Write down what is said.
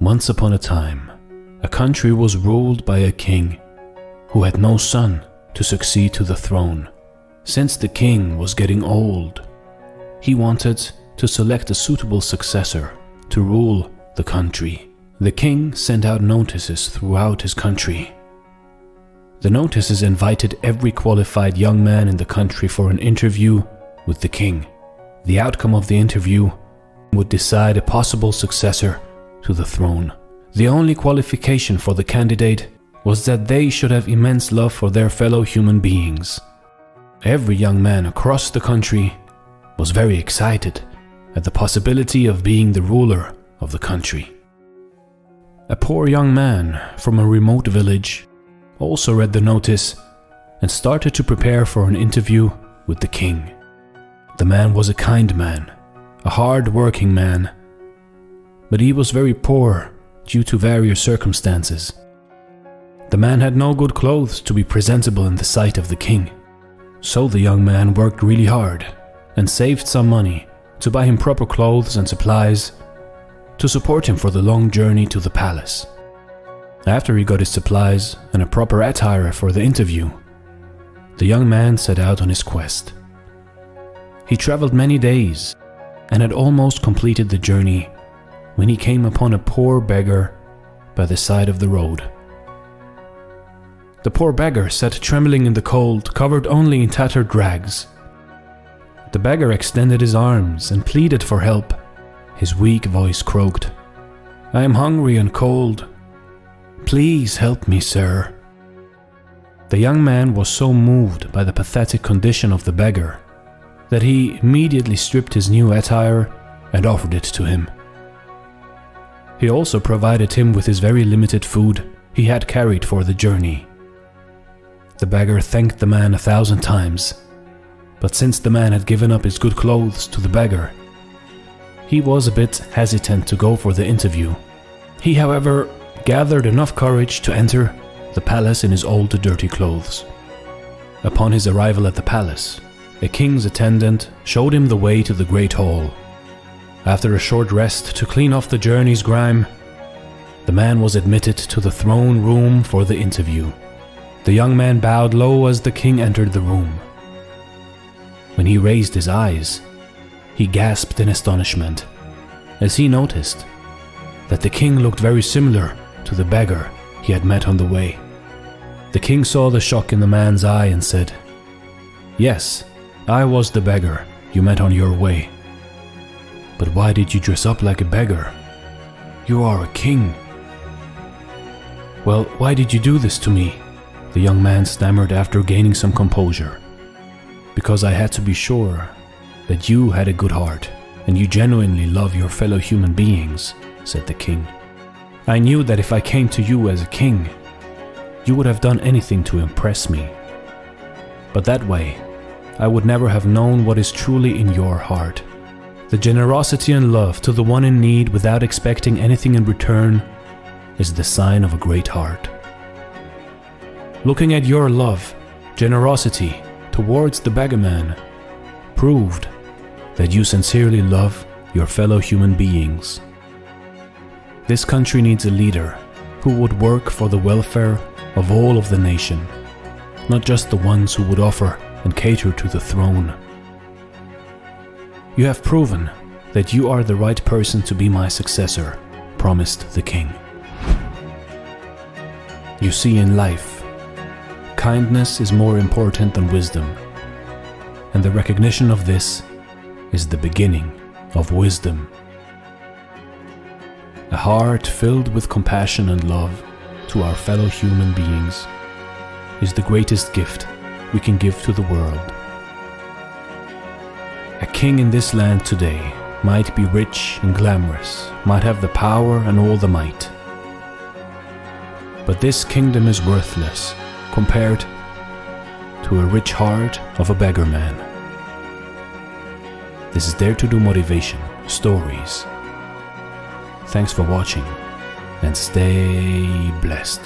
Once upon a time, a country was ruled by a king who had no son to succeed to the throne. Since the king was getting old, he wanted to select a suitable successor to rule the country. The king sent out notices throughout his country. The notices invited every qualified young man in the country for an interview with the king. The outcome of the interview would decide a possible successor to the throne. The only qualification for the candidate was that they should have immense love for their fellow human beings. Every young man across the country was very excited at the possibility of being the ruler of the country. A poor young man from a remote village also read the notice and started to prepare for an interview with the king. The man was a kind man, a hard-working man, but he was very poor due to various circumstances. The man had no good clothes to be presentable in the sight of the king, so the young man worked really hard and saved some money to buy him proper clothes and supplies to support him for the long journey to the palace. After he got his supplies and a proper attire for the interview, the young man set out on his quest. He traveled many days and had almost completed the journey when he came upon a poor beggar by the side of the road. The poor beggar sat trembling in the cold, covered only in tattered rags. The beggar extended his arms and pleaded for help. His weak voice croaked, "I am hungry and cold. Please help me, sir." The young man was so moved by the pathetic condition of the beggar that he immediately stripped his new attire and offered it to him. He also provided him with his very limited food he had carried for the journey. The beggar thanked the man 1,000 times, but since the man had given up his good clothes to the beggar, he was a bit hesitant to go for the interview. He, however, gathered enough courage to enter the palace in his old dirty clothes. Upon his arrival at the palace, a king's attendant showed him the way to the great hall. After a short rest to clean off the journey's grime, the man was admitted to the throne room for the interview. The young man bowed low as the king entered the room. When he raised his eyes, he gasped in astonishment as he noticed that the king looked very similar to the beggar he had met on the way. The king saw the shock in the man's eye and said, "Yes, I was the beggar you met on your way. But why did you dress up like a beggar? You are a king." "Well, why did you do this to me?" the young man stammered after gaining some composure. "Because I had to be sure that you had a good heart and you genuinely love your fellow human beings," said the king. "I knew that if I came to you as a king, you would have done anything to impress me. But that way, I would never have known what is truly in your heart. The generosity and love to the one in need without expecting anything in return is the sign of a great heart. Looking at your love, generosity towards the beggar man proved that you sincerely love your fellow human beings. This country needs a leader who would work for the welfare of all of the nation, not just the ones who would offer and cater to the throne. You have proven that you are the right person to be my successor," promised the king. You see, in life, kindness is more important than wisdom, and the recognition of this is the beginning of wisdom. A heart filled with compassion and love to our fellow human beings is the greatest gift we can give to the world. A king in this land today might be rich and glamorous, might have the power and all the might. But this kingdom is worthless compared to a rich heart of a beggar man. This is Dare to Do Motivation Stories. Thanks for watching and stay blessed.